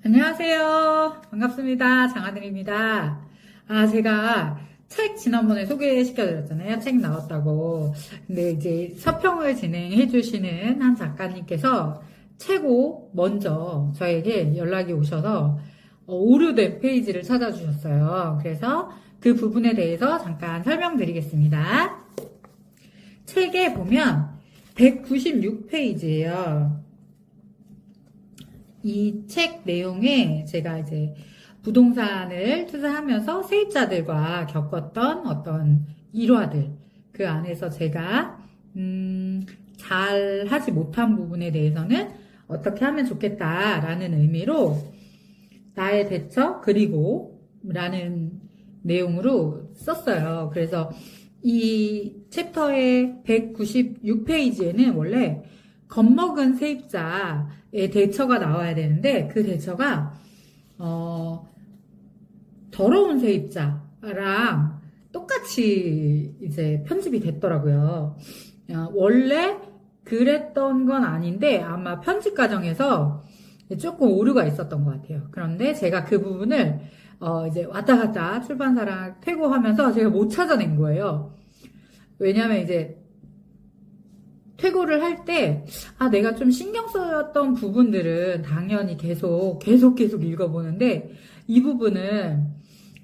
안녕하세요. 반갑습니다. 장하늘입니다. 제가 책 지난번에 소개시켜드렸잖아요. 책 나왔다고. 근데 이제 서평을 진행해 주시는 한 작가님께서 최고 먼저 저에게 연락이 오셔서 오류된 페이지를 찾아주셨어요. 그래서 그 부분에 대해서 잠깐 설명드리겠습니다. 책에 보면 196페이지예요. 이 책 내용에 제가 이제 부동산을 투자하면서 세입자들과 겪었던 어떤 일화들, 그 안에서 제가 잘 하지 못한 부분에 대해서는 어떻게 하면 좋겠다라는 의미로 나의 대처 그리고 라는 내용으로 썼어요. 그래서 이 챕터의 196페이지에는 원래 겁먹은 세입자의 대처가 나와야 되는데 그 대처가 더러운 세입자랑 똑같이 이제 편집이 됐더라고요. 원래 그랬던 건 아닌데 아마 편집 과정에서 조금 오류가 있었던 것 같아요. 그런데 제가 그 부분을 이제 왔다 갔다 출판사랑 퇴고하면서 제가 못 찾아낸 거예요. 왜냐면 이제 퇴고를 할 때, 내가 좀 신경 쓰였던 부분들은 당연히 계속 읽어보는데, 이 부분은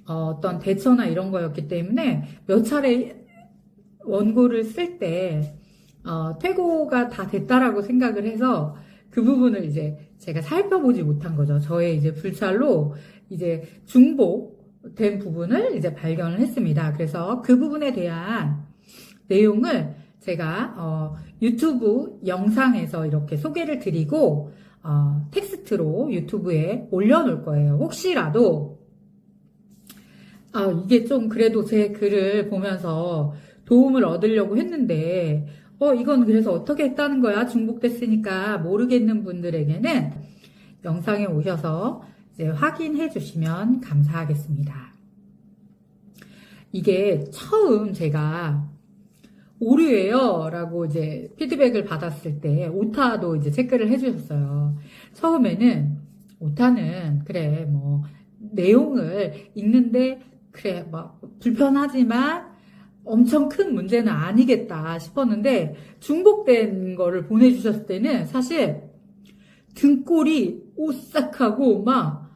어떤 대처나 이런 거였기 때문에 몇 차례 원고를 쓸 때, 퇴고가 다 됐다라고 생각을 해서 그 부분을 이제 제가 살펴보지 못한 거죠. 저의 이제 불찰로 이제 중복된 부분을 이제 발견을 했습니다. 그래서 그 부분에 대한 내용을 제가 유튜브 영상에서 이렇게 소개를 드리고 텍스트로 유튜브에 올려놓을 거예요. 혹시라도 이게 좀 그래도 제 글을 보면서 도움을 얻으려고 했는데 이건 그래서 어떻게 했다는 거야? 중복됐으니까 모르겠는 분들에게는 영상에 오셔서 이제 확인해 주시면 감사하겠습니다. 이게 처음 제가 오류예요 라고 이제 피드백을 받았을 때 오타도 이제 체크를 해주셨어요. 처음에는 오타는 그래 뭐 내용을 읽는데 그래 막 불편하지만 엄청 큰 문제는 아니겠다 싶었는데 중복된 거를 보내주셨을 때는 사실 등골이 오싹하고 막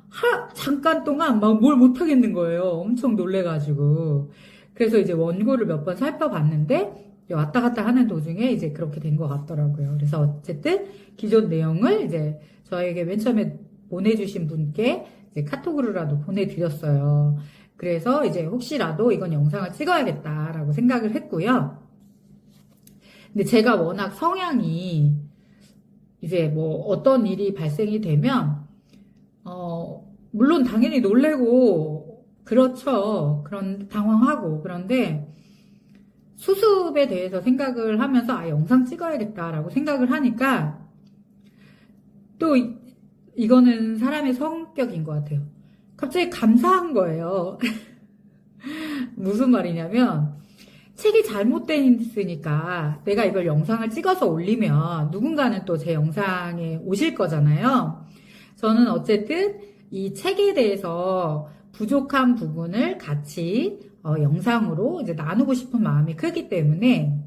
잠깐 동안 막 뭘 못하겠는 거예요. 엄청 놀래가지고. 그래서 이제 원고를 몇 번 살펴봤는데 왔다 갔다 하는 도중에 이제 그렇게 된 것 같더라고요. 그래서 어쨌든 기존 내용을 이제 저에게 맨 처음에 보내주신 분께 이제 카톡으로라도 보내드렸어요. 그래서 이제 혹시라도 이건 영상을 찍어야겠다라고 생각을 했고요. 근데 제가 워낙 성향이 이제 뭐 어떤 일이 발생이 되면 물론 당연히 놀래고 그렇죠. 그런 당황하고 그런데 수습에 대해서 생각을 하면서 영상 찍어야겠다라고 생각을 하니까 또 이거는 사람의 성격인 것 같아요. 갑자기 감사한 거예요. 무슨 말이냐면 책이 잘못됐으니까 내가 이걸 영상을 찍어서 올리면 누군가는 또 제 영상에 오실 거잖아요. 저는 어쨌든 이 책에 대해서 부족한 부분을 같이 영상으로 이제 나누고 싶은 마음이 크기 때문에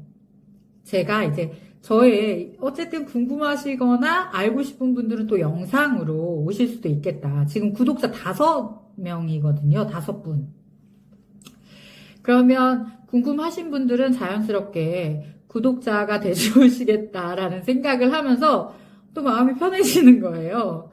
제가 이제 저의 어쨌든 궁금하시거나 알고 싶은 분들은 또 영상으로 오실 수도 있겠다. 지금 구독자 5명이거든요. 5분. 그러면 궁금하신 분들은 자연스럽게 구독자가 되주시겠다라는 생각을 하면서 또 마음이 편해지는 거예요.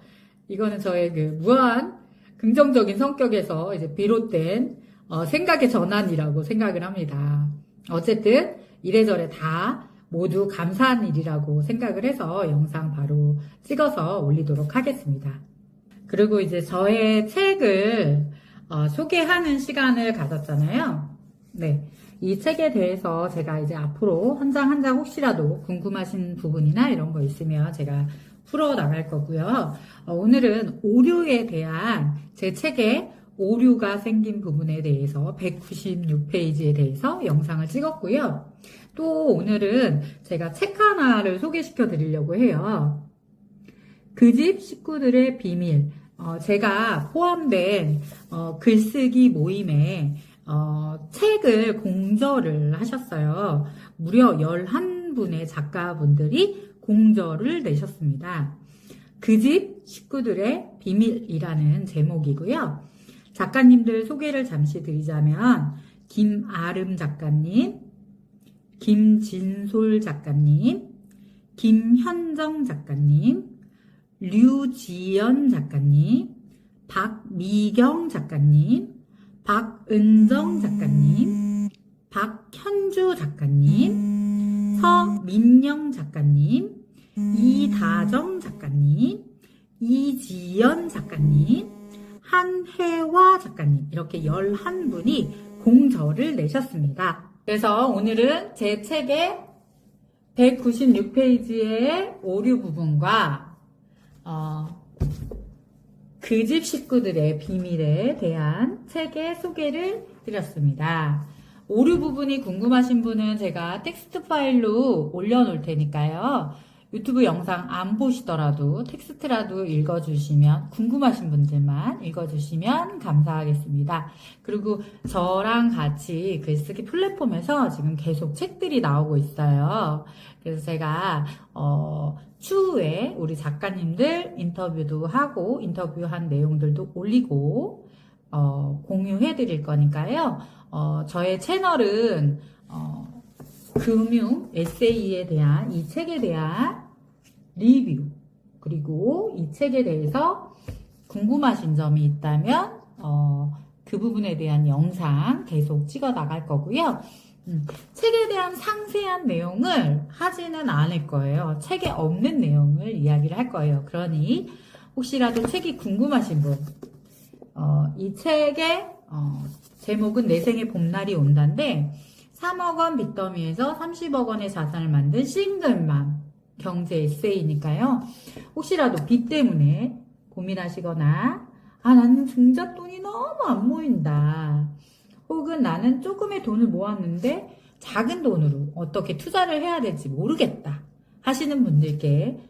이거는 저의 그 무한 긍정적인 성격에서 이제 비롯된 생각의 전환이라고 생각을 합니다. 어쨌든 이래저래 다 모두 감사한 일이라고 생각을 해서 영상 바로 찍어서 올리도록 하겠습니다. 그리고 이제 저의 책을 소개하는 시간을 가졌잖아요. 네. 이 책에 대해서 제가 이제 앞으로 한 장 한 장 혹시라도 궁금하신 부분이나 이런 거 있으면 제가 풀어 나갈 거고요. 오늘은 오류에 대한 제 책에 오류가 생긴 부분에 대해서 196페이지에 대해서 영상을 찍었고요. 또 오늘은 제가 책 하나를 소개시켜 드리려고 해요. 그 집 식구들의 비밀. 제가 포함된 글쓰기 모임에 책을 공저를 하셨어요. 무려 11분의 작가분들이 공저를 내셨습니다. 그 집 식구들의 비밀이라는 제목이고요. 작가님들 소개를 잠시 드리자면 김아름 작가님, 김진솔 작가님, 김현정 작가님, 류지연 작가님, 박미경 작가님, 박은정 작가님, 박현주 작가님, 서민영 작가님, 이다정 작가님, 이지연 작가님, 한혜화 작가님, 이렇게 11분이 공저를 내셨습니다. 그래서 오늘은 제 책의 196페이지의 오류 부분과 그 집 식구들의 비밀에 대한 책의 소개를 드렸습니다. 오류 부분이 궁금하신 분은 제가 텍스트 파일로 올려놓을 테니까요. 유튜브 영상 안 보시더라도 텍스트라도 읽어주시면, 궁금하신 분들만 읽어주시면 감사하겠습니다. 그리고 저랑 같이 글쓰기 플랫폼에서 지금 계속 책들이 나오고 있어요. 그래서 제가 추후에 우리 작가님들 인터뷰도 하고 인터뷰한 내용들도 올리고 공유해 드릴 거니까요. 저의 채널은 금융 에세이에 대한, 이 책에 대한 리뷰, 그리고 이 책에 대해서 궁금하신 점이 있다면 그 부분에 대한 영상 계속 찍어 나갈 거고요. 책에 대한 상세한 내용을 하지는 않을 거예요. 책에 없는 내용을 이야기를 할 거예요. 그러니 혹시라도 책이 궁금하신 분, 이 책의 제목은 내 생의 봄날이 온다인데 3억 원 빚더미에서 30억 원의 자산을 만든 싱글맘 경제 에세이니까요. 혹시라도 빚 때문에 고민하시거나 나는 등잣돈이 너무 안 모인다, 혹은 나는 조금의 돈을 모았는데 작은 돈으로 어떻게 투자를 해야 될지 모르겠다 하시는 분들께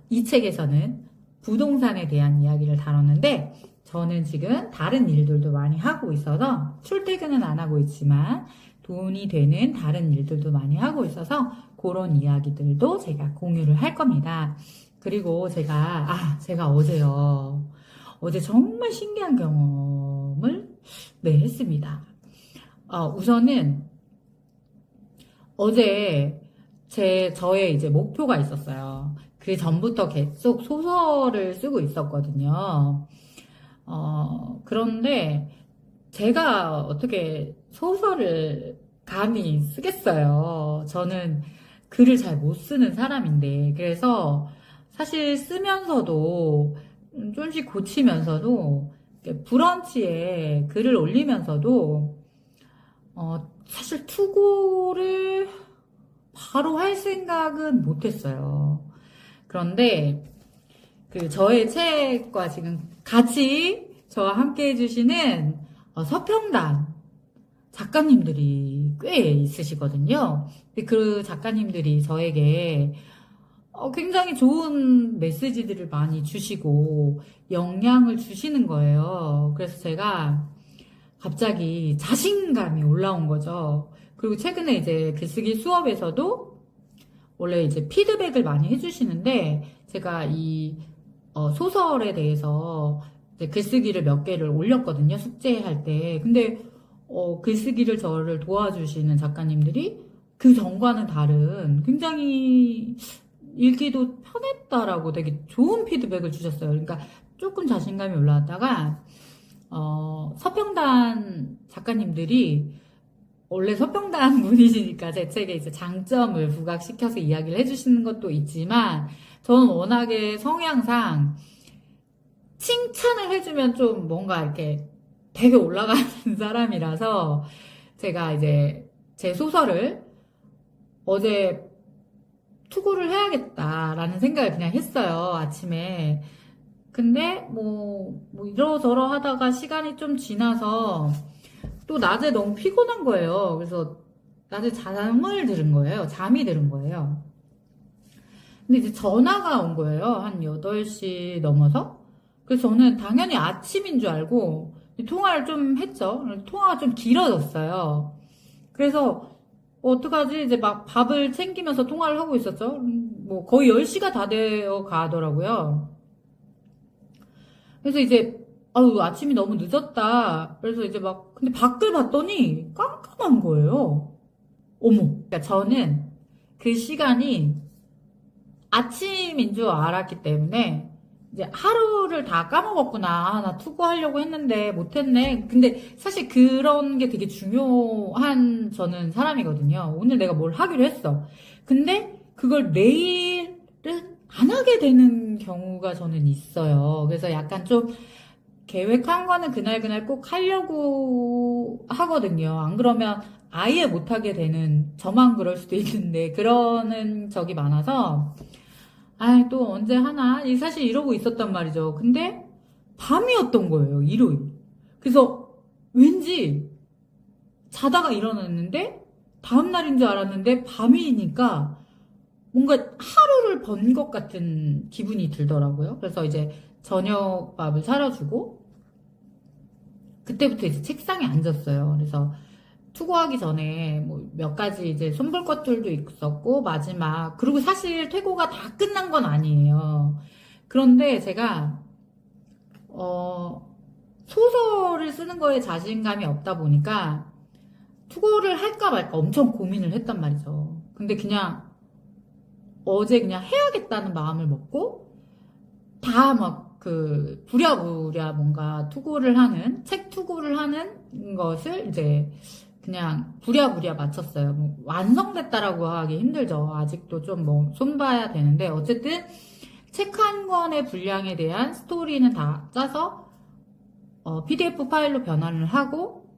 이 책에서는 부동산에 대한 이야기를 다뤘는데, 저는 지금 다른 일들도 많이 하고 있어서 출퇴근은 안 하고 있지만 돈이 되는 다른 일들도 많이 하고 있어서 그런 이야기들도 제가 공유를 할 겁니다. 그리고 제가 어제요. 어제 정말 신기한 경험을 했습니다. 우선은 어제 저의 이제 목표가 있었어요. 그 전부터 계속 소설을 쓰고 있었거든요. 그런데 제가 어떻게 소설을 감히 쓰겠어요. 저는 글을 잘 못 쓰는 사람인데, 그래서 사실 쓰면서도 조금씩 고치면서도 브런치에 글을 올리면서도 사실 투고를 바로 할 생각은 못했어요. 그런데 저의 책과 지금 같이 저와 함께 해주시는 서평단 작가님들이 꽤 있으시거든요. 근데 그 작가님들이 저에게 굉장히 좋은 메시지들을 많이 주시고 영향을 주시는 거예요. 그래서 제가 갑자기 자신감이 올라온 거죠. 그리고 최근에 이제 글쓰기 수업에서도 원래 이제 피드백을 많이 해주시는데, 제가 이 소설에 대해서 이제 글쓰기를 몇 개를 올렸거든요, 숙제할 때. 근데 글쓰기를 저를 도와주시는 작가님들이 그 전과는 다른 굉장히 읽기도 편했다라고 되게 좋은 피드백을 주셨어요. 그러니까 조금 자신감이 올라왔다가 서평단 작가님들이 원래 서평단 분이시니까 제 책에 이제 장점을 부각시켜서 이야기를 해주시는 것도 있지만, 저는 워낙에 성향상 칭찬을 해주면 좀 뭔가 이렇게 되게 올라가는 사람이라서, 제가 이제 제 소설을 어제 투고를 해야겠다라는 생각을 그냥 했어요, 아침에. 근데 뭐 이러저러 하다가 시간이 좀 지나서 또 낮에 너무 피곤한 거예요. 그래서 낮에 잠이 들은 거예요. 근데 이제 전화가 온 거예요. 한 8시 넘어서. 그래서 저는 당연히 아침인 줄 알고 통화를 좀 했죠. 통화가 좀 길어졌어요. 그래서 어떡하지? 이제 막 밥을 챙기면서 통화를 하고 있었죠. 뭐 거의 10시가 다 되어 가더라고요. 그래서 이제 아유 아침이 너무 늦었다. 그래서 이제 막 근데 밖을 봤더니 깜깜한 거예요. 어머. 그러니까 저는 그 시간이 아침인 줄 알았기 때문에 이제 하루를 다 까먹었구나. 아, 나 투고하려고 했는데 못했네. 근데 사실 그런 게 되게 중요한 저는 사람이거든요. 오늘 내가 뭘 하기로 했어. 근데 그걸 내일은 안 하게 되는 경우가 저는 있어요. 그래서 약간 좀 계획한 거는 그날그날 꼭 하려고 하거든요. 안 그러면 아예 못하게 되는 저만 그럴 수도 있는데 그러는 적이 많아서 아, 또 언제 하나? 사실 이러고 있었단 말이죠. 근데 밤이었던 거예요, 일요일. 그래서 왠지 자다가 일어났는데 다음날인 줄 알았는데 밤이니까 뭔가 하루를 번 것 같은 기분이 들더라고요. 그래서 이제 저녁밥을 차려주고 그때부터 이제 책상에 앉았어요. 그래서 투고하기 전에 뭐 몇 가지 이제 손볼 것들도 있었고 마지막 그리고 사실 퇴고가 다 끝난 건 아니에요. 그런데 제가 소설을 쓰는 거에 자신감이 없다 보니까 투고를 할까 말까 엄청 고민을 했단 말이죠. 근데 그냥 어제 그냥 해야겠다는 마음을 먹고 다 막 그 부랴부랴 뭔가 투고를 하는 책 투고를 하는 것을 이제 그냥 부랴부랴 마쳤어요. 뭐 완성됐다라고 하기 힘들죠. 아직도 좀 뭐 손봐야 되는데 어쨌든 책 한 권의 분량에 대한 스토리는 다 짜서 PDF 파일로 변환을 하고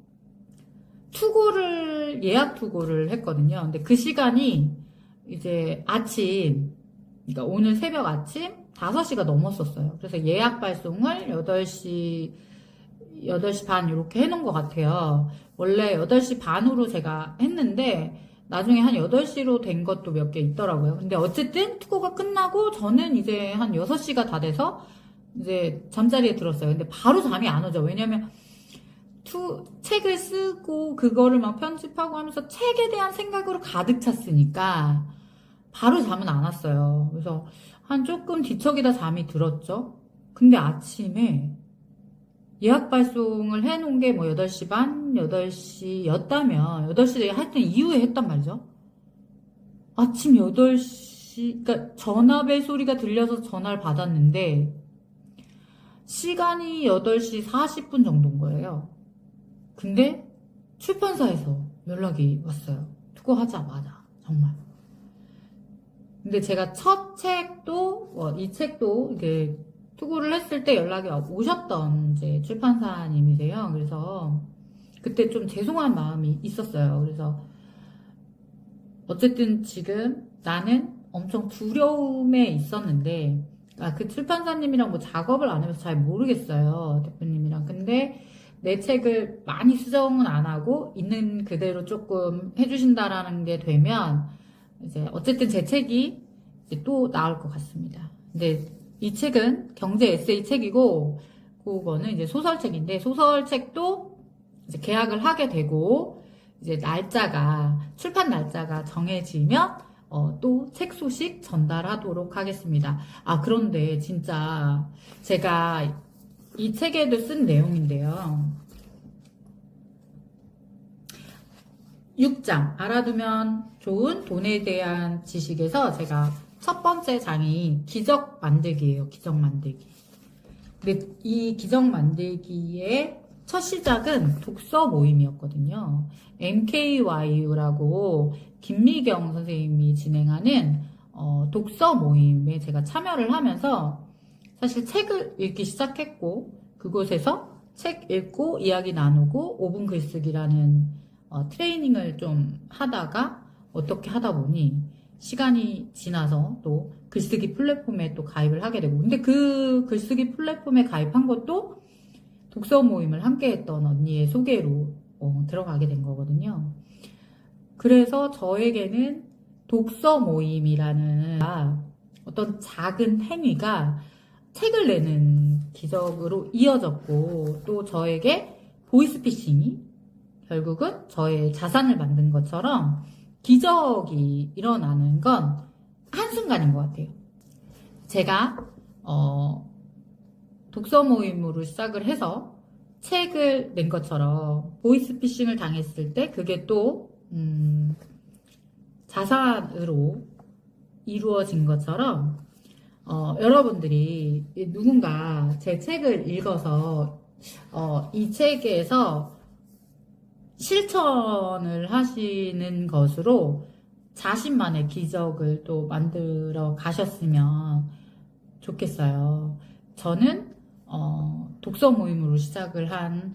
투고를 예약 투고를 했거든요. 근데 그 시간이 이제 아침 그러니까 오늘 새벽 아침 5시가 넘었었어요. 그래서 예약 발송을 8시 반 이렇게 해놓은 것 같아요. 원래 8시 반으로 제가 했는데 나중에 한 8시로 된 것도 몇 개 있더라고요. 근데 어쨌든 투고가 끝나고 저는 이제 한 6시가 다 돼서 이제 잠자리에 들었어요. 근데 바로 잠이 안 오죠. 왜냐면 책을 쓰고 그거를 막 편집하고 하면서 책에 대한 생각으로 가득 찼으니까 바로 잠은 안 왔어요. 그래서 한 조금 뒤척이다 잠이 들었죠. 근데 아침에 예약 발송을 해놓은 게 뭐 8시 반, 8시였다면 8시 하여튼 이후에 했단 말이죠. 아침 8시, 그러니까 전화벨 소리가 들려서 전화를 받았는데 시간이 8시 40분 정도인 거예요. 근데 출판사에서 연락이 왔어요. 투고하자마자 정말. 근데 제가 첫 책도 이 책도 이게 투고를 했을 때 연락이 오셨던 이제 출판사님이세요. 그래서 그때 좀 죄송한 마음이 있었어요. 그래서 어쨌든 지금 나는 엄청 두려움에 있었는데 그 출판사님이랑 뭐 작업을 안 해서 잘 모르겠어요. 대표님이랑. 근데 내 책을 많이 수정은 안 하고 있는 그대로 조금 해주신다라는 게 되면 이제 어쨌든 제 책이 이제 또 나올 것 같습니다. 근데 이 책은 경제 에세이 책이고 그거는 이제 소설책인데 소설책도 이제 계약을 하게 되고 이제 출판 날짜가 정해지면 또 책 소식 전달하도록 하겠습니다. 그런데 진짜 제가 이 책에도 쓴 내용인데요. 6장 알아두면 좋은 돈에 대한 지식에서 제가 첫 번째 장이 기적 만들기예요. 기적 만들기. 근데 이 기적 만들기의 첫 시작은 독서 모임이었거든요. MKYU라고 김미경 선생님이 진행하는 독서 모임에 제가 참여를 하면서 사실 책을 읽기 시작했고 그곳에서 책 읽고 이야기 나누고 5분 글쓰기라는 트레이닝을 좀 하다가 어떻게 하다 보니 시간이 지나서 또 글쓰기 플랫폼에 또 가입을 하게 되고 근데 그 글쓰기 플랫폼에 가입한 것도 독서 모임을 함께 했던 언니의 소개로 들어가게 된 거거든요. 그래서 저에게는 독서 모임이라는 어떤 작은 행위가 책을 내는 기적으로 이어졌고, 또 저에게 보이스피싱이 결국은 저의 자산을 만든 것처럼 기적이 일어나는 건 한순간인 것 같아요. 제가 독서 모임으로 시작을 해서 책을 낸 것처럼 보이스피싱을 당했을 때 그게 또 자산으로 이루어진 것처럼 여러분들이 누군가 제 책을 읽어서 이 책에서 실천을 하시는 것으로 자신만의 기적을 또 만들어 가셨으면 좋겠어요. 저는 독서 모임으로 시작을 한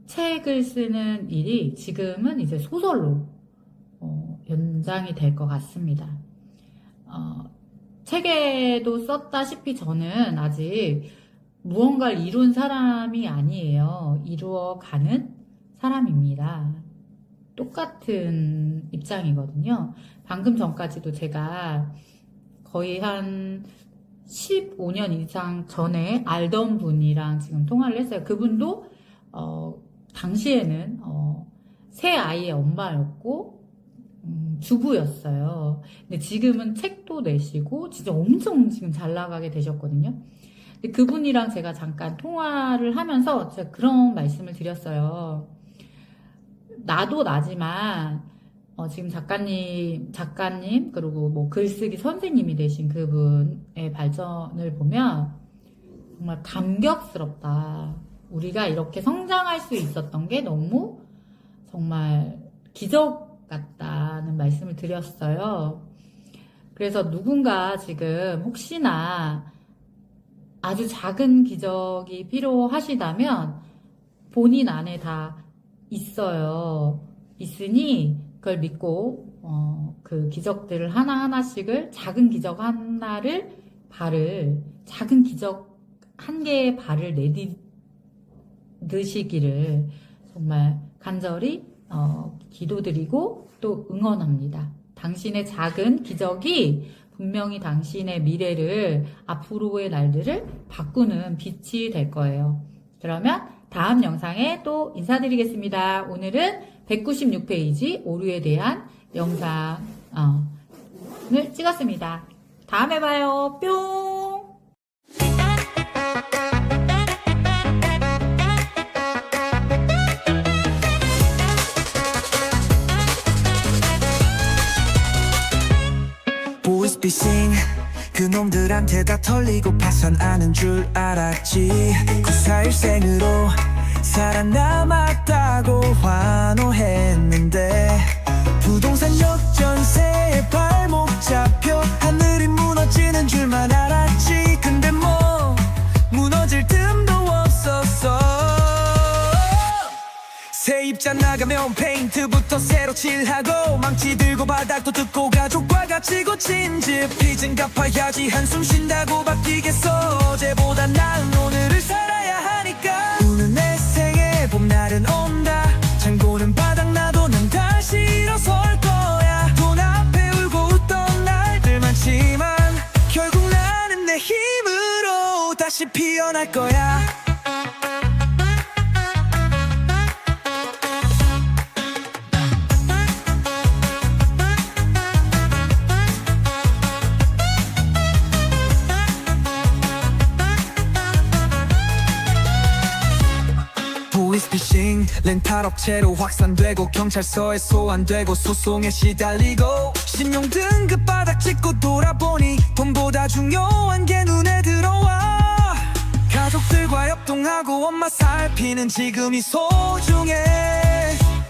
책을 쓰는 일이 지금은 이제 소설로 연장이 될 것 같습니다. 책에도 썼다시피 저는 아직 무언가를 이룬 사람이 아니에요. 이루어가는 사람입니다. 똑같은 입장이거든요. 방금 전까지도 제가 거의 한 15년 이상 전에 알던 분이랑 지금 통화를 했어요. 그분도 당시에는 새 아이의 엄마였고 주부였어요. 근데 지금은 책도 내시고 진짜 엄청 지금 잘 나가게 되셨거든요. 근데 그분이랑 제가 잠깐 통화를 하면서 제가 그런 말씀을 드렸어요. 나도 나지만 지금 작가님 그리고 뭐 글쓰기 선생님이 되신 그분의 발전을 보면 정말 감격스럽다. 우리가 이렇게 성장할 수 있었던 게 너무 정말 기적 같다는 말씀을 드렸어요. 그래서 누군가 지금 혹시나 아주 작은 기적이 필요하시다면 본인 안에 다 있어요. 있으니 그걸 믿고 그 기적들을 하나하나씩을 작은 기적 하나를 작은 기적 한 개의 발을 내딛으시기를 정말 간절히 기도드리고 또 응원합니다. 당신의 작은 기적이 분명히 당신의 미래를 앞으로의 날들을 바꾸는 빛이 될 거예요. 그러면 다음 영상에 또 인사드리겠습니다. 오늘은 196페이지 오류에 대한 영상을 찍었습니다. 다음에 봐요. 뿅! 보이스피싱 그놈들한테 다 털리고 파산하는 줄 알았지. 구사일생으로 살아남았다고 환호했는데 부동산 역전세에 발목 잡혀 하늘이 무너지는 줄만 알았지. 근데 뭐 무너질 틈도 없었어. 세입자 나가면 페인트부터 새로 칠하고 망치 들고 바닥도 뜯고 가족과 같이 고친 집 빚은 갚아야지 한숨 쉰다고 바뀌겠어. 어제보다 나은 오늘을 살아야 하니까. 우는 내 생에 봄날은 온다. 창고는 바닥나도 난 다시 일어설 거야. 돈 앞에 울고 웃던 날들 많지만 결국 나는 내 힘으로 다시 피어날 거야. 보이스피싱 렌탈업체로 확산되고 경찰서에 소환되고 소송에 시달리고 신용등급 바닥 찍고 돌아보니 돈보다 중요한 게 눈에 들어와. 가족들과 협동하고 엄마 살피는 지금이 소중해.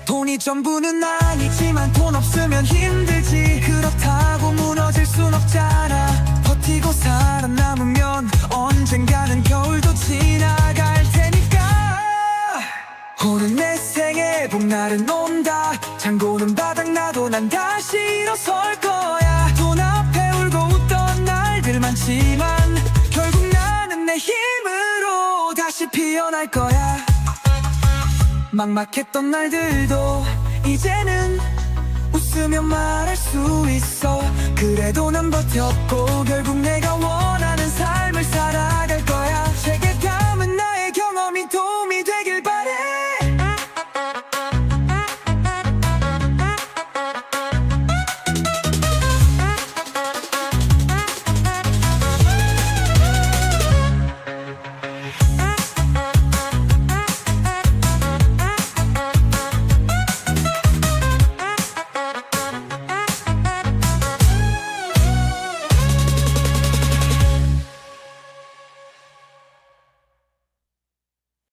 돈이 전부는 아니지만 돈 없으면 힘들지. 그렇다고 무너질 순 없잖아. 버티고 살아남으면 언젠가는 겨울도 지나갈 테니까. 오는 내 생에 봄날은 온다. 창고는 바닥나도 난 다시 일어설 거야. 돈 앞에 울고 웃던 날들 많지만 결국 나는 내 힘으로 다시 피어날 거야. 막막했던 날들도 이제는 웃으며 말할 수 있어. 그래도 난 버텼고 결국 내가